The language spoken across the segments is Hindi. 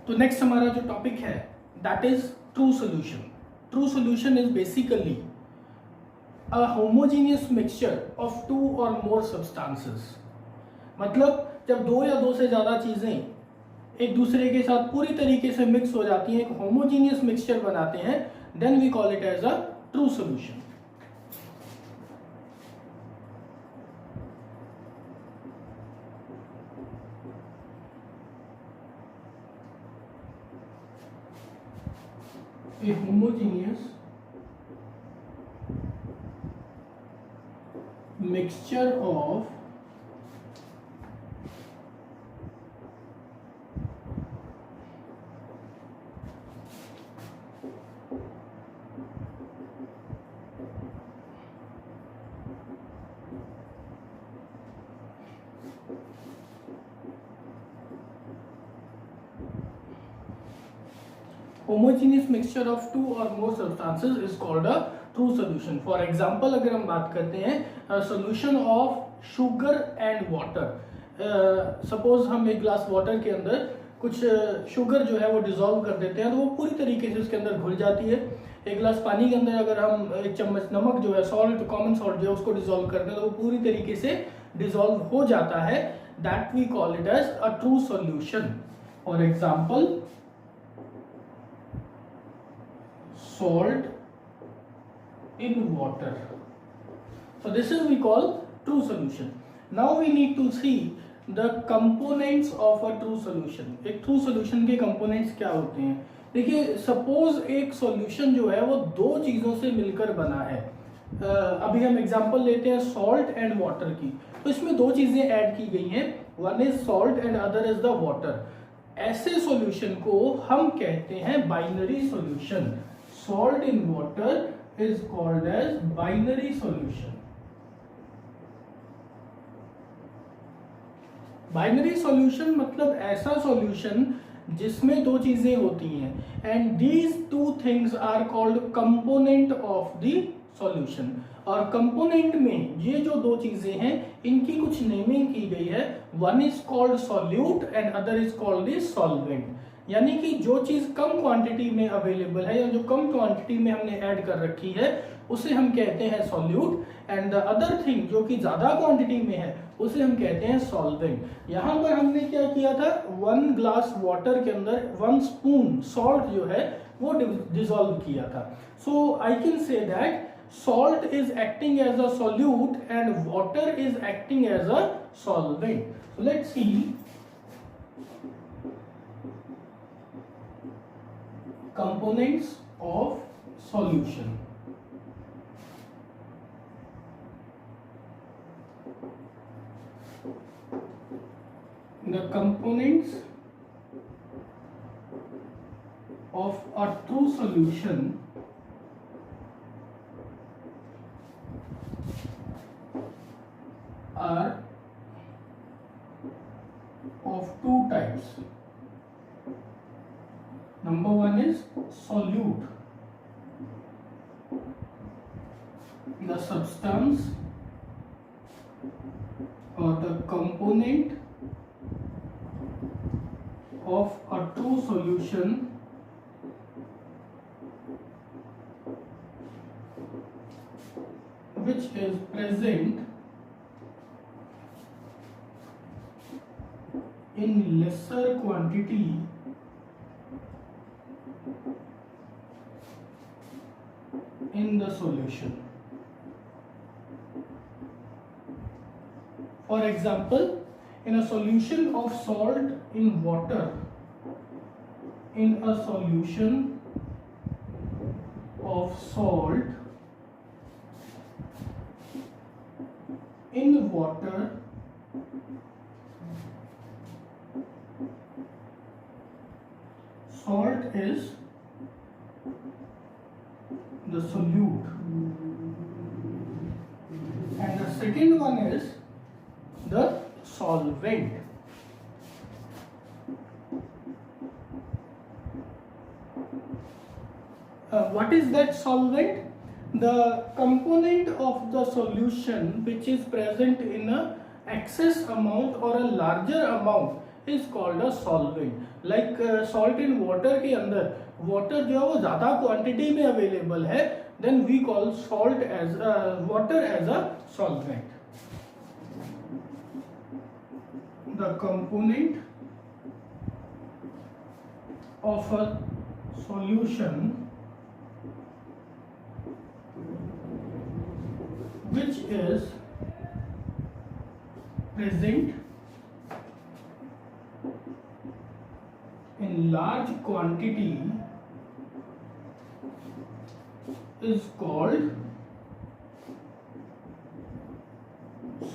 तो नेक्स्ट हमारा जो टॉपिक है that is true solution. True solution is basically a homogeneous mixture of two or more substances. मतलब जब दो या दो से ज्यादा चीजें एक दूसरे के साथ पूरी तरीके से मिक्स हो जाती हैं, एक होमोजीनियस मिक्सचर बनाते हैं, then we call it as a true solution. A homogeneous mixture of homogeneous mixture of two or more substances is called a true solution. For example, अगर हम बात करते हैं solution of sugar and water. Suppose हम एक ग्लास वाटर के अंदर कुछ शुगर जो है वो डिसॉल्व कर देते हैं तो वो पूरी तरीके से उसके अंदर घुल जाती है. एक गिलास पानी के अंदर अगर हम एक चम्मच नमक जो है सॉल्ट, कॉमन सॉल्ट जो है उसको डिसॉल्व करते हैं तो वो पूरी तरीके से डिसॉल्व हो जाता है. That we call it as a true solution. For example, salt in water. So this is we call true solution. Now we need to see the components of a true solution. एक true solution के components क्या होते हैं? देखिए, suppose एक solution जो है वो दो चीजों से मिलकर बना है. अभी हम एग्जांपल लेते हैं salt and water की. तो इसमें दो चीजें ऐड की गई हैं, one is salt and other is the water. ऐसे solution को हम कहते हैं binary solution. Salt in water is called as binary solution. Binary solution मतलब ऐसा solution जिसमें दो चीजें होती हैं, and these two things are called component of the solution. और component में ये जो दो चीजें हैं इनकी कुछ नेमिंग की गई है. One is called solute and other is called the solvent. यानी कि जो चीज कम क्वांटिटी में अवेलेबल है या जो कम क्वांटिटी में हमने ऐड कर रखी है उसे हम कहते हैं solute, and the other thing जो कि ज्यादा क्वांटिटी में है उसे हम कहते हैं सॉल्वेंट. यहाँ पर हमने क्या किया था, 1 ग्लास वाटर के अंदर 1 स्पून सॉल्ट जो है वो डिसॉल्व किया था. So I can say that salt is acting as a solute and water is acting as a solvent. So let's see components of solution. The components of a true solution are of two types. Number one is solute, the substance or the component of a true solution which is present in lesser quantity in the solution. For example, in a solution of salt in water, in a solution of salt in water, salt is the solute and the second one is the solvent. What is that solvent? The component of the solution which is present in a excess amount or a larger amount is called a solvent. Like salt in water के अंदर वाटर जो है वो ज्यादा क्वांटिटी में अवेलेबल है, then we call salt as water as a solvent. The component of a solution which is present in large quantity is called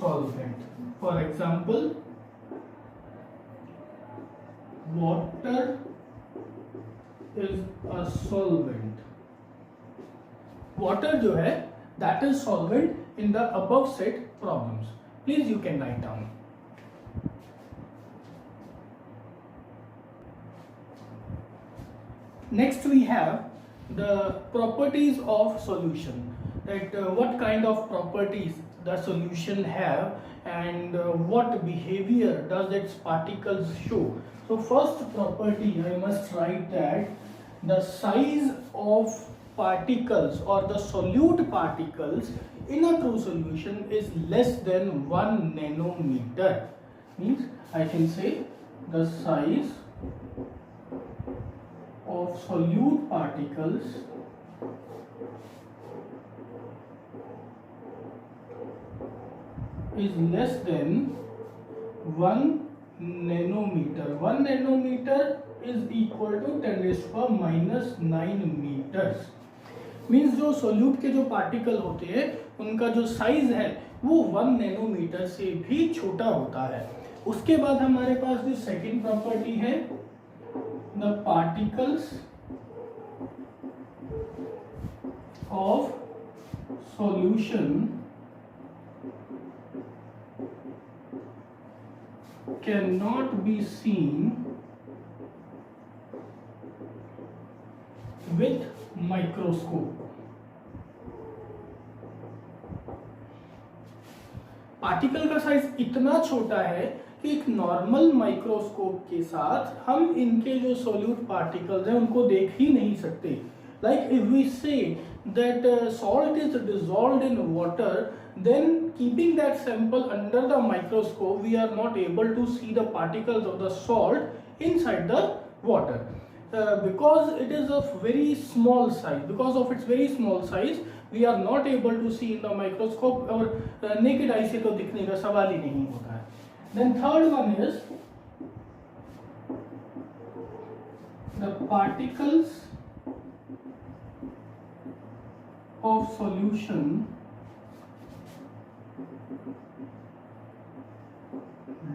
solvent. For example, water is a solvent. Water जो है that is solvent in the above said problems. Please you can write down. Next we have the properties of solution. That what kind of properties the solution have and what behavior does its particles show. So first property I must write that the size of particles or the solute particles in a true solution is less than 1 nanometer. Means I can say the size of solute particles is less than 1 nanometer. 1 nanometer is equal to 10 raised to the minus 9 meters. Means जो सोल्यूट के जो पार्टिकल होते हैं उनका जो साइज है वो 1 नैनोमीटर से भी छोटा होता है। उसके बाद हमारे पास जो सेकंड प्रॉपर्टी है, the particles of solution cannot be seen with microscope. Particle का साइज इतना छोटा है कि एक नॉर्मल माइक्रोस्कोप के साथ हम इनके जो सोल्यूट पार्टिकल्स हैं उनको देख ही नहीं सकते। लाइक इफ वी से that salt is dissolved in water, then keeping that sample under the microscope we are not able to see the particles of the salt inside the water because it is of very small size. Because of its very small size we are not able to see in the microscope और naked eye से तो दिखने का सवाल ही नहीं होता है। Then third one is the particles of solution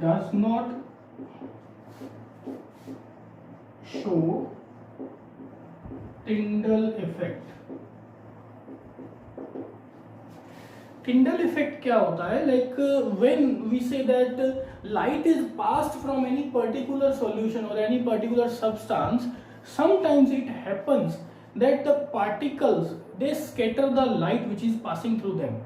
does not show Tyndall effect. Tyndall effect क्या होता है? Like when we say that light is passed from any particular solution or any particular substance, sometimes it happens that the particles they scatter the light which is passing through them.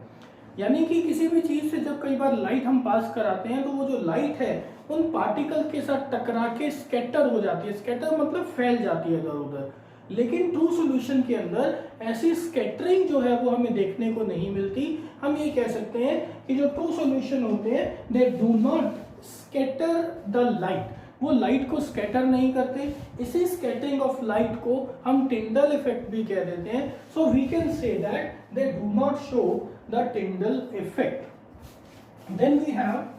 यानी कि किसी भी चीज से जब कई बार लाइट हम पास कराते हैं तो वो जो लाइट है उन पार्टिकल के साथ टकरा के स्कैटर हो जाती है। स्कैटर मतलब फैल जाती है इधर उधर। लेकिन ट्रू सॉल्यूशन के अंदर ऐसी स्कैटरिंग जो है वो हमें देखने को नहीं मिलती। हम ये कह सकते हैं कि जो ट्रू सॉल्यूशन होते हैं दे do not scatter the light, वो लाइट को स्कैटर नहीं करते। इसी स्कैटरिंग ऑफ लाइट को हम टिंडल इफेक्ट भी कह देते हैं। So we can say that they do not show the Tyndall effect. Then we have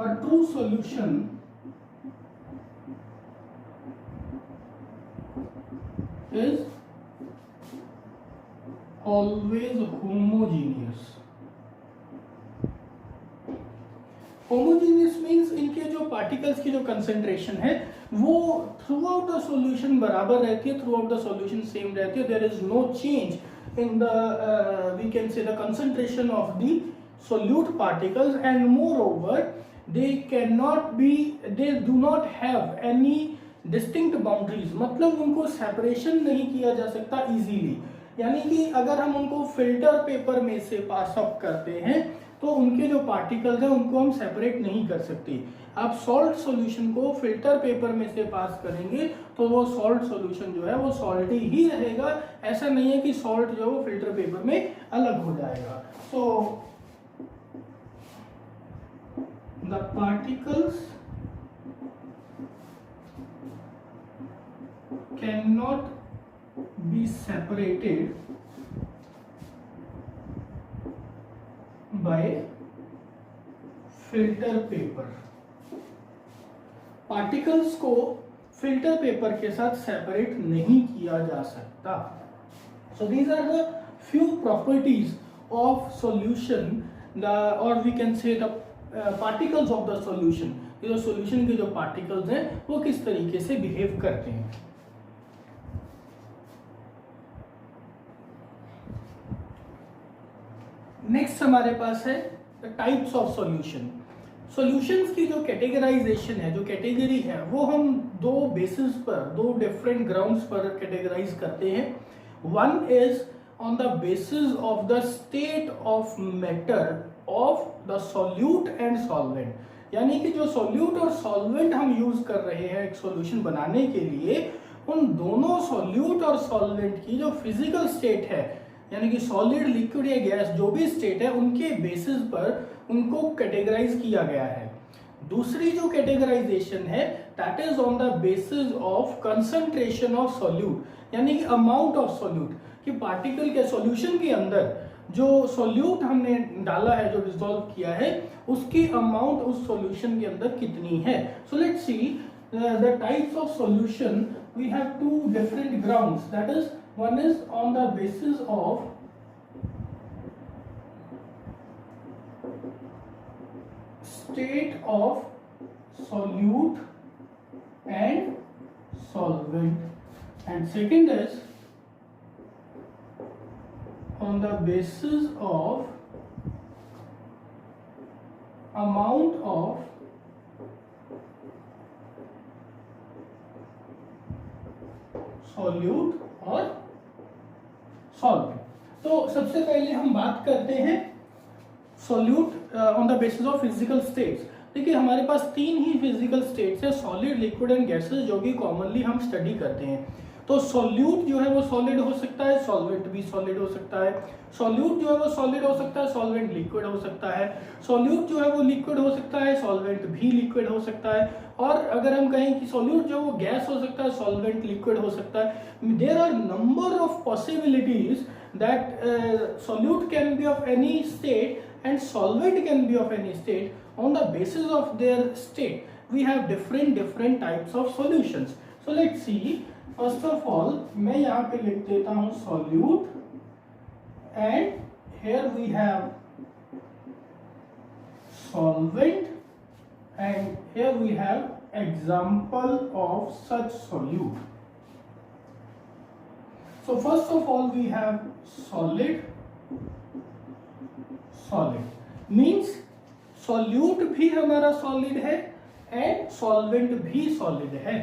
a true solution is always homogeneous. Homogeneous means इनके जो पार्टिकल्स की जो कंसेंट्रेशन है वो थ्रू आउट द सॉल्यूशन बराबर रहती है, throughout the solution same रहती है। There is no change in the we can say the concentration of the solute particles and moreover they cannot be, they do not have any distinct boundaries, मतलब उनको सेपरेशन नहीं किया जा सकता इजीली। यानी कि अगर हम उनको फिल्टर पेपर में से पास अप करते हैं तो उनके जो पार्टिकल्स हैं उनको हम सेपरेट नहीं कर सकते। आप सॉल्ट सॉल्यूशन को फिल्टर पेपर में से पास करेंगे तो वो सॉल्ट सॉल्यूशन जो है वो सॉल्टी ही रहेगा, ऐसा नहीं है कि सॉल्ट जो है वो फिल्टर पेपर में अलग हो जाएगा। So the particles can not be separated by filter paper। Particles को फिल्टर पेपर के साथ सेपरेट नहीं किया जा सकता। So these are the few properties of solution और we can say the particles of the solution. ये जो सॉल्यूशन के जो पार्टिकल्स हैं वो किस तरीके से बिहेव करते हैं। नेक्स्ट हमारे पास है टाइप्स ऑफ सॉल्यूशन। सॉल्यूशंस की जो कैटेगराइजेशन है, जो कैटेगरी है, वो हम दो बेसिस पर, दो डिफरेंट ग्राउंड्स पर कैटेगराइज करते हैं। One is on the basis of the state of matter of the solute and solvent, यानी कि जो सॉल्यूट और सॉल्वेंट हम यूज कर रहे हैं एक सॉल्यूशन बनाने के लिए, उन दोनों सॉल्यूट और सॉल्वेंट की जो फिजिकल स्टेट है, यानी कि सॉलिड, लिक्विड या गैस जो भी स्टेट है, उनके बेसिस पर उनको कैटेगराइज किया गया है। दूसरी जो कैटेगराइजेशन है that is on the basis of concentration of solute, यानी कि अमाउंट ऑफ सॉल्यूट, कि पार्टिकल के सॉल्यूशन के अंदर जो सॉल्यूट हमने डाला है, जो डिसॉल्व किया है, उसकी अमाउंट उस सॉल्यूशन के अंदर कितनी है। So let's see the types of solution. We have two different grounds, that is one is on the basis of state of solute and solvent, and second is on the basis of amount of solute और सॉल्वेंट। तो सबसे पहले हम बात करते हैं solute on the basis of physical states. देखिए हमारे पास तीन ही फिजिकल स्टेट्स है, सॉलिड, लिक्विड एंड गैसेस, जो कि कॉमनली हम स्टडी करते हैं। तो सॉल्यूट जो है वो सॉलिड हो सकता है, सॉल्वेंट भी सॉलिड हो सकता है। सॉल्यूट जो है वो सॉलिड हो सकता है, सॉल्वेंट लिक्विड हो सकता है। सॉल्यूट जो है वो लिक्विड हो सकता है, सॉल्वेंट भी लिक्विड हो सकता है। और अगर हम कहें कि सॉल्यूट जो वो गैस हो सकता है, सॉल्वेंट लिक्विड हो सकता है। There are number of possibilities that solute can be of any state and solvent can be of any state. On the basis of their state we have different types of solutions. So let's see, first of all मैं यहाँ पे लिख देता हूं solute, and here we have solvent, and here we have example of such solute. So first of all we have solid means solute भी हमारा solid है and solvent भी solid है।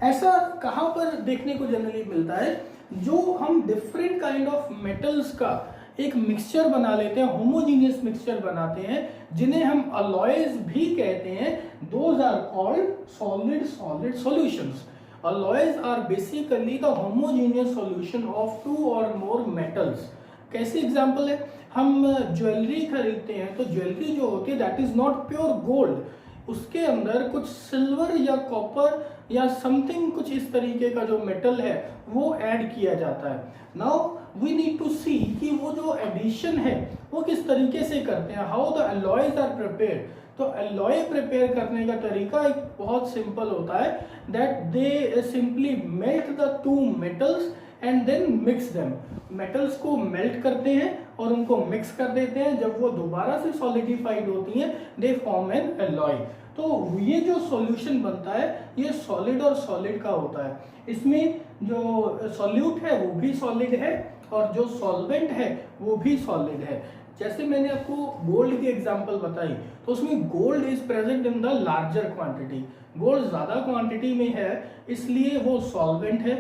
ऐसा कहां पर देखने को जनरली मिलता है, जो हम डिफरेंट काइंड ऑफ मेटल्स का एक मिक्सचर बना लेते हैं, होमोजीनियस मिक्सचर बनाते हैं, जिन्हें हम अलॉयज भी कहते हैं। Those are called solid solutions. Alloys are basically the homogeneous solution of two or more metals. कैसी एग्जांपल है, हम ज्वेलरी खरीदते हैं तो ज्वेलरी जो होती है that is not pure gold, उसके अंदर कुछ सिल्वर या कॉपर या समथिंग कुछ इस तरीके का जो मेटल है वो ऐड किया जाता है। नाउ वी नीड टू सी कि वो जो एडिशन है वो किस तरीके से करते हैं, how the alloys are prepared. तो अलॉय प्रिपेयर करने का तरीका एक बहुत सिंपल होता है, that they simply melt the two metals and then mix them. Metals को मेल्ट करते हैं और उनको मिक्स कर देते हैं, जब वो दोबारा से सॉलिडिफाइड होती हैं दे फॉर्म एन अलॉय। तो ये जो सॉल्यूशन बनता है ये सॉलिड और सॉलिड का होता है। इसमें जो सॉल्यूट है वो भी सॉलिड है और जो सॉल्वेंट है वो भी सॉलिड है। जैसे मैंने आपको गोल्ड की एग्जांपल बताई, तो उसमें gold is present in the larger quantity, gold ज्यादा क्वांटिटी में है इसलिए वो सॉल्वेंट है।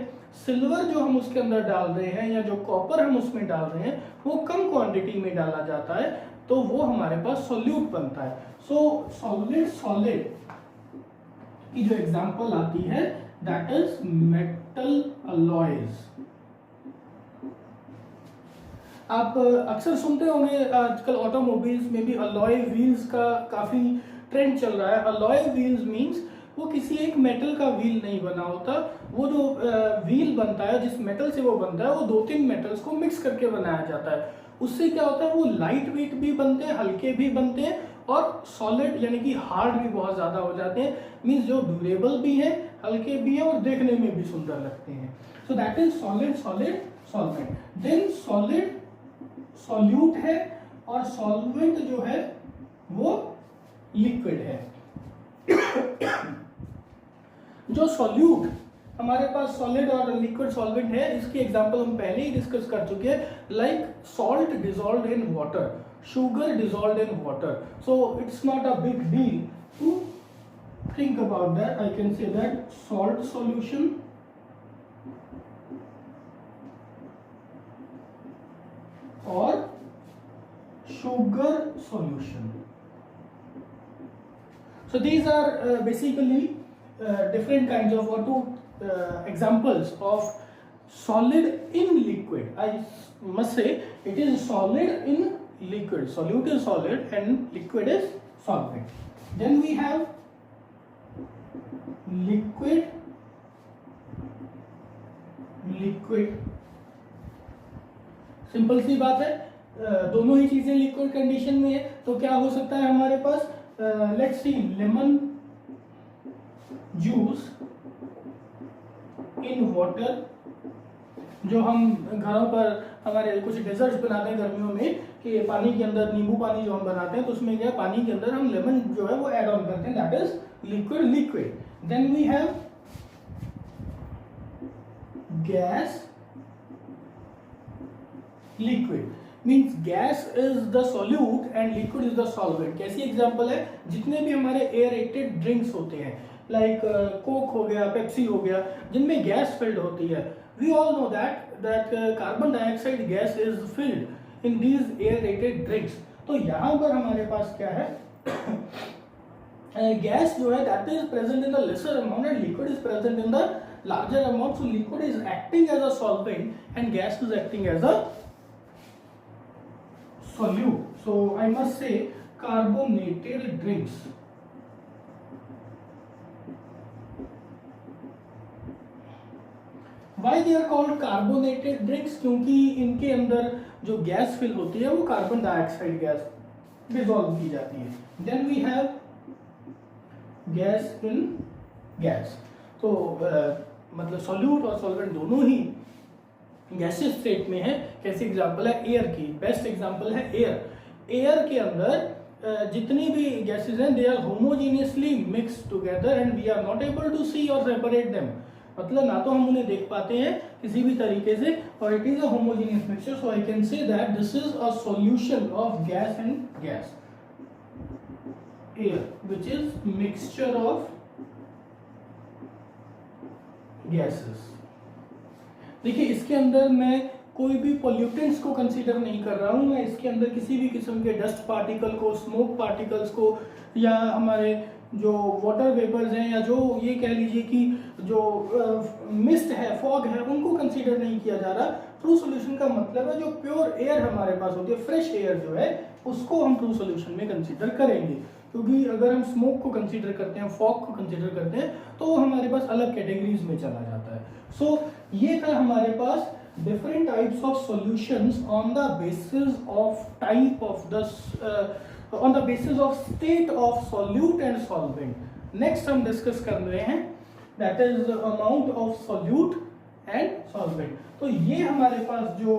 सिल्वर जो हम उसके अंदर डाल रहे हैं या जो कॉपर हम उसमें डाल रहे हैं वो कम क्वांटिटी में डाला जाता है, तो वो हमारे पास सॉल्यूट बनता है। सो सॉलिड सॉलिड की जो एग्जांपल आती है दैट इज मेटल अलॉयज। आप अक्सर सुनते होंगे आजकल ऑटोमोबाइल्स में भी अलॉय व्हील्स का काफी ट्रेंड चल रहा है। अलॉय व्हील्स मींस वो किसी एक मेटल का व्हील नहीं बना होता, वो जो व्हील बनता है जिस मेटल से वो बनता है वो 2-3 मेटल्स को मिक्स करके बनाया जाता है। उससे क्या होता है वो लाइट वेट भी बनते हैं, हल्के भी बनते हैं और सॉलिड यानी कि हार्ड भी बहुत ज्यादा हो जाते हैं। मींस जो ड्यूरेबल भी है, हल्के भी है और देखने में भी सुंदर लगते हैं। So that is solid solid solvent. Then solid solute है और सॉल्वेंट जो है वो लिक्विड है। जो सॉल्यूट हमारे पास सॉलिड और लिक्विड सॉल्वेंट है, इसकी एग्जांपल हम पहले ही डिस्कस कर चुके हैं, like salt dissolved in water, sugar dissolved in water. So it's not a big deal to think about that. I can say that salt solution or sugar solution. So these are basically different kinds of or two examples of solid in liquid. I must say it is solid in liquid, solute is solid and liquid is solvent. Then we have liquid liquid simple सी बात है, दोनों ही चीजें लिक्विड कंडीशन में है, तो क्या हो सकता है हमारे पास, let's see lemon juice in water. जो हम घरों पर हमारे कुछ डेजर्ट्स बनाते हैं गर्मियों में कि पानी के अंदर नींबू पानी जो हम बनाते हैं तो उसमें क्या पानी के अंदर हम लेमन जो है वो ऐड ऑन करते हैं, that is liquid liquid. Then we have gas liquid, means gas is the solute and liquid is the solvent. कैसी एग्जांपल है, जितने भी हमारे एयरेटेड ड्रिंक्स होते हैं लाइक कोक हो गया, पेप्सी हो गया, जिनमें गैस फिल्ड होती है, we all know that carbon dioxide gas is filled in these aerated drinks। तो यहाँ पर हमारे पास क्या है, गैस जो है that is present in the lesser amount and liquid is present in the larger amount। So liquid is acting as a solvent and gas is acting as a solute। So I must say carbonated drinks Why they are called carbonated drinks? क्योंकि इनके अंदर जो गैस फिल होती है वो कार्बन डाइऑक्साइड गैस डिसॉल्व की जाती है। Then we have gas in gas. तो मतलब सॉल्यूट और सॉल्वेंट दोनों ही गैसियस स्टेट में है। कैसी एग्जांपल है एयर की, बेस्ट एग्जांपल है एयर। एयर के अंदर जितनी भी गैसेस हैं they are homogeneously mixed together and we are not able to see और सेपरेट देम। मतलब ना तो हम उन्हें देख पाते हैं किसी भी तरीके से, और it is a homogeneous mixture. So I can say that this is a solution of gas and gas, air which is mixture of gases. देखिए इसके अंदर मैं कोई भी पोल्यूटेंट्स को कंसीडर नहीं कर रहा हूं, मैं इसके अंदर किसी भी किस्म के डस्ट पार्टिकल को, स्मोक पार्टिकल्स को, या हमारे जो वाटर वेपर्स हैं, या जो ये कह लीजिए कि जो मिस्ट है, फॉग है, उनको कंसीडर नहीं किया जा रहा। ट्रू सॉल्यूशन का मतलब है जो प्योर एयर हमारे पास होती है, फ्रेश एयर जो है उसको हम ट्रू सॉल्यूशन में कंसीडर करेंगे। क्योंकि अगर हम स्मोक को कंसीडर करते हैं, फॉग को कंसीडर करते हैं, तो वो हमारे पास अलग कैटेगरीज में चला जाता है। सो ये था हमारे पास different types of solutions on the basis of type of the on the basis of state of solute and solvent। next हम discuss कर रहे हैं that is the amount of solute and solvent। तो ये हमारे पास जो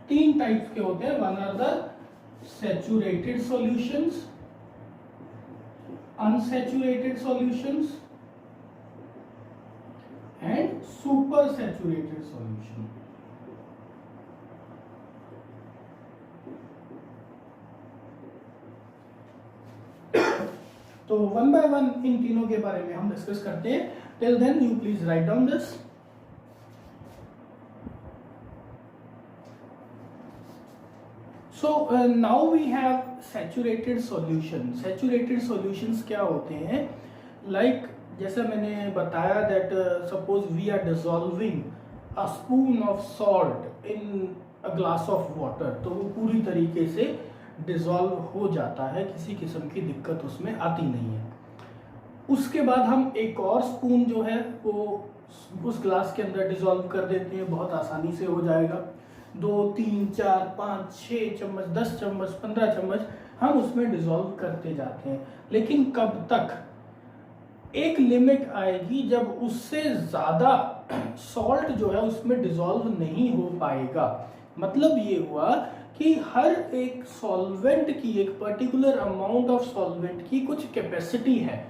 तीन टाइप्स के होते हैं, one are the saturated solutions, unsaturated solutions and super saturated solution। तो वन बाय वन इन तीनों के बारे में हम डिस्कस करते हैं. Till then you please write down this. So now we have saturated solution. Saturated solutions क्या होते हैं? Like जैसा मैंने बताया that suppose we are dissolving a spoon of salt in a glass of water, तो वो पूरी तरीके से डिजॉल्व हो जाता है, किसी किस्म की दिक्कत उसमें आती नहीं है. उसके बाद हम एक और स्पून जो है वो उस ग्लास के अंदर डिजॉल्व कर देते हैं, बहुत आसानी से हो जाएगा. 2, 3, 4, 5, 6 चम्मच, 10 चम्मच, 15 चम्मच हम उसमें डिजॉल्व करते जाते हैं. लेकिन कब तक? एक लिमिट आएगी जब उससे ज्यादा सॉल्ट जो है उसमें डिजॉल्व नहीं हो पाएगा. मतलब ये हुआ कि हर एक सॉल्वेंट की, एक पर्टिकुलर अमाउंट ऑफ सॉल्वेंट की कुछ कैपेसिटी है.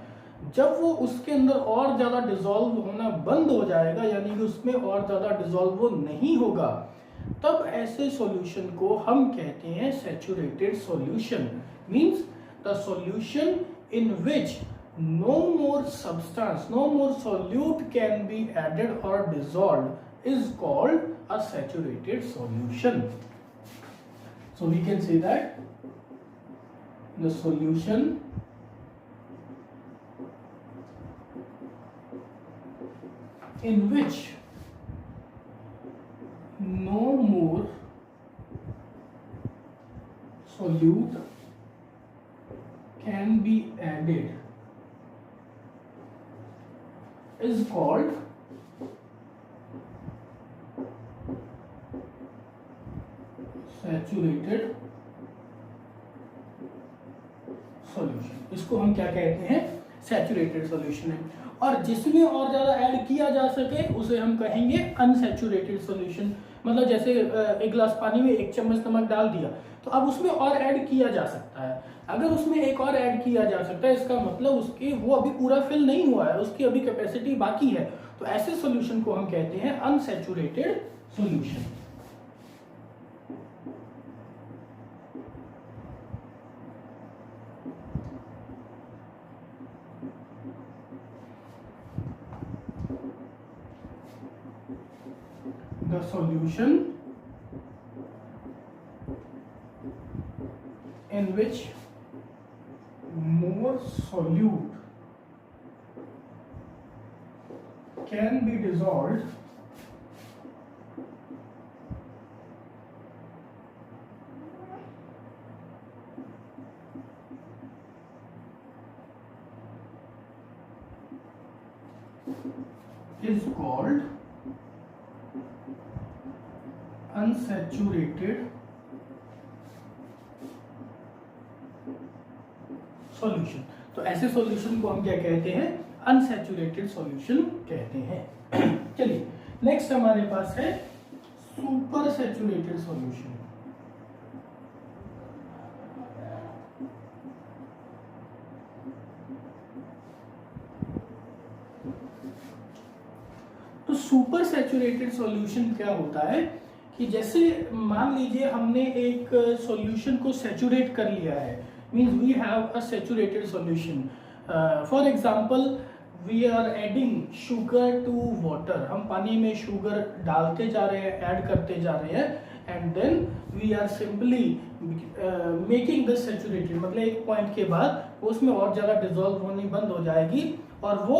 जब वो उसके अंदर और ज्यादा डिजॉल्व होना बंद हो जाएगा, यानी कि उसमें और ज्यादा डिजॉल्व वो नहीं होगा, तब ऐसे सॉल्यूशन को हम कहते हैं saturated solution. Means the solution in which no more substance, no more solute can be added or dissolved is called a saturated solution. So we can say that the solution in which no more solute can be added is called saturated solution. इसको हम क्या कहते हैं? सैचुरेटेड सॉल्यूशन है. और जिसमें और ज्यादा ऐड किया जा सके उसे हम कहेंगे अनसैचुरेटेड सॉल्यूशन. मतलब जैसे एक गिलास पानी में 1 चम्मच नमक डाल दिया, तो अब उसमें और ऐड किया जा सकता है. अगर उसमें एक और ऐड किया जा सकता है, इसका मतलब उसके वो अभी पूरा फिल नहीं हुआ है, उसकी अभी कैपेसिटी बाकी है. तो ऐसे सॉल्यूशन को हम कहते हैं unsaturated solution. The solution in which more solute can be dissolved is called unsaturated solution. तो ऐसे सॉल्यूशन को हम क्या कहते हैं? अनसैचुरेटेड सॉल्यूशन कहते हैं. चलिए नेक्स्ट हमारे पास है सुपर सैचुरेटेड सॉल्यूशन. तो सुपर सैचुरेटेड सॉल्यूशन क्या होता है कि जैसे मान लीजिए हमने एक सॉल्यूशन को सैचुरेट कर लिया है, means we have a saturated solution. For example, we are adding sugar to water. हम पानी में शुगर डालते जा रहे हैं, ऐड करते जा रहे हैं, and then we are simply making this saturated. मतलब एक पॉइंट के बाद उसमें और ज़्यादा डिजॉल्व होनी बंद हो जाएगी और वो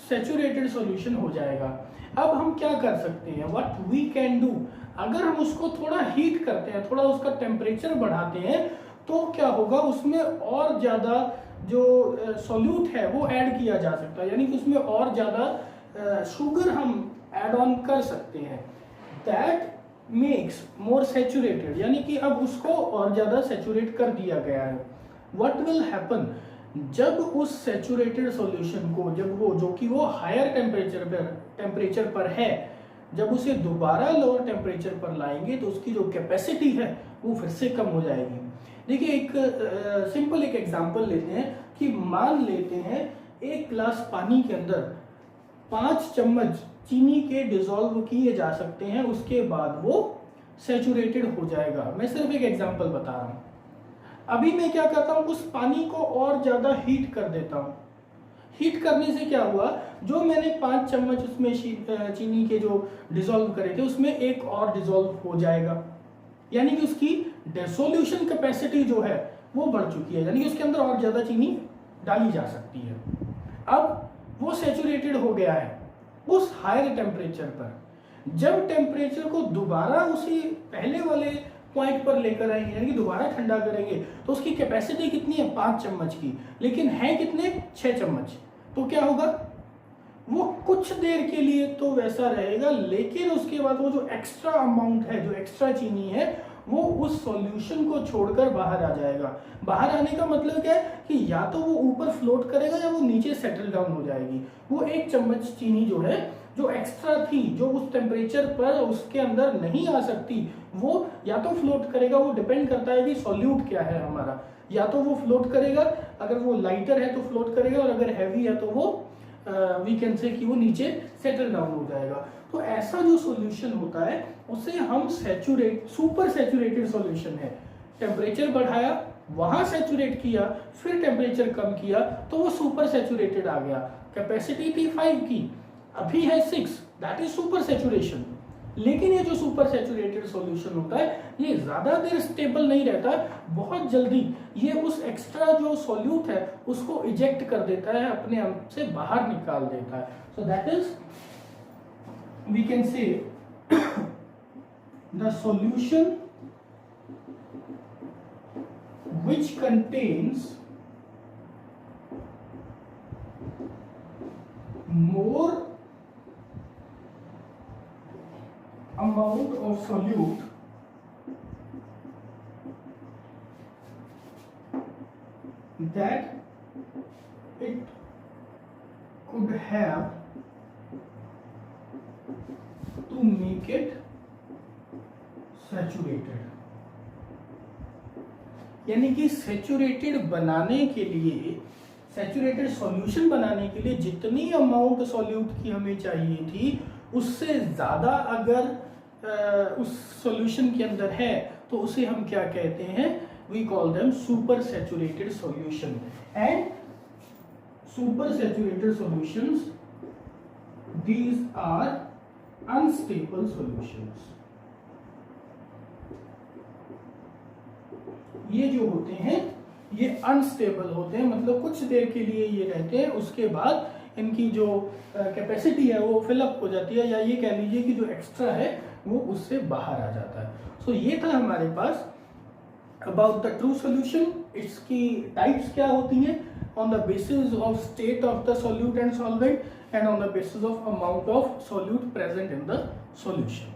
सैचुरेटेड सॉल्यूशन हो जाएगा. अब हम क्या कर सकते हैं? What we can do, अगर हम उसको थोड़ा हीट करते हैं, थोड़ा उसका टेम्परेचर बढ़ाते हैं, तो क्या होगा? उसमें और ज्यादा जो सॉल्यूट है वो ऐड किया जा सकता है, यानी कि उसमें और ज्यादा शुगर हम ऐड ऑन कर सकते हैं. दैट मेक्स मोर सैचुरेटेड, यानी कि अब उसको और ज्यादा सैचुरेट कर दिया गया है. What will happen? जब उस सैचुरेटेड सॉल्यूशन को, जब वो जो कि वो हायर टेम्परेचर पर है, जब उसे दोबारा लोअर टेम्परेचर पर लाएंगे तो उसकी जो कैपेसिटी है वो फिर से कम हो जाएगी. देखिए एक सिंपल एक एग्जांपल लेते हैं कि मान लेते हैं एक गिलास पानी के अंदर 5 चम्मच चीनी के डिजॉल्व किए जा सकते हैं, उसके बाद वो सैचुरेटेड हो जाएगा. मैं सिर्फ एक एग्जांपल बता रहा हूँ. अभी मैं क्या करता हूँ, उस पानी को और ज्यादा हीट कर देता हूँ। हीट करने से क्या हुआ, जो मैंने 5 चम्मच उसमें चीनी के जो डिसॉल्व करे थे उसमें एक और डिसॉल्व हो जाएगा, यानी कि उसकी डिसोल्यूशन कैपेसिटी जो है वो बढ़ चुकी है, यानी कि उसके अंदर और ज्यादा चीनी डाली जा सकती है। अब वो सैचुरेटेड हो गया है उस हायर टेम्परेचर पर। जब टेम्परेचर को दोबारा उसी पहले वाले पॉइंट पर लेकर आएंगे, यानी कि दोबारा ठंडा करेंगे, तो उसकी कैपेसिटी कितनी है 5 चम्मच की, लेकिन है कितने 6 चम्मच। तो क्या होगा, वो कुछ देर के लिए तो वैसा रहेगा, लेकिन उसके बाद वो जो एक्स्ट्रा अमाउंट है, जो एक्स्ट्रा चीनी है, वो उस सॉल्यूशन को छोड़कर बाहर आ जाएगा। बाहर आने का मतलब क्या है कि या तो वो ऊपर फ्लोट करेगा या वो नीचे सेटल डाउन हो जाएगी। वो 1 चम्मच चीनी जो है, जो एक्स्ट्रा थी, जो उस टेम्परेचर पर उसके अंदर नहीं आ सकती, वो या तो फ्लोट करेगा, वो डिपेंड करता है कि सॉल्यूट क्या है हमारा, या तो वो फ्लोट करेगा, अगर वो लाइटर है तो फ्लोट करेगा, और अगर हैवी है तो वो वी कैन से कि वो नीचे सेटल डाउन हो जाएगा। तो ऐसा जो सॉल्यूशन होता है उसे हम सुपर सैचुरेटेड सॉल्यूशन है। टेम्परेचर बढ़ाया, वहां सैचुरेट किया, फिर टेम्परेचर कम किया, तो वो सुपर सैचुरेटेड आ गया। कैपेसिटी थी 5 की, अभी है 6, दैट इज सुपर सैचुरेशन। लेकिन ये जो सुपर सैचुरेटेड सॉल्यूशन होता है ये ज्यादा देर स्टेबल नहीं रहता, बहुत जल्दी ये उस एक्स्ट्रा जो सॉल्यूट है उसको इजेक्ट कर देता है, अपने आप से बाहर निकाल देता है। So that is we can say the solution which contains more amount of solute that it could have to make it saturated। यानी कि सैचुरेटेड बनाने के लिए, सैचुरेटेड सॉल्यूशन बनाने के लिए जितनी अमाउंट सॉल्यूट की हमें चाहिए थी उससे ज्यादा अगर उस सॉल्यूशन के अंदर है तो उसे हम क्या कहते हैं, we call them super saturated solution. And super saturated solutions, these are unstable solutions. ये जो होते हैं ये अनस्टेबल होते हैं, मतलब कुछ देर के लिए ये रहते हैं, उसके बाद इनकी जो कैपेसिटी है वो फिलअप हो जाती है, या ये कह लीजिए कि जो एक्स्ट्रा है वो उससे बाहर आ जाता है। सो ये था हमारे पास अबाउट द ट्रू सॉल्यूशन। इसकी टाइप्स क्या होती हैं, on the basis of state of the solute and solvent, and on the basis of amount of solute present in the solution.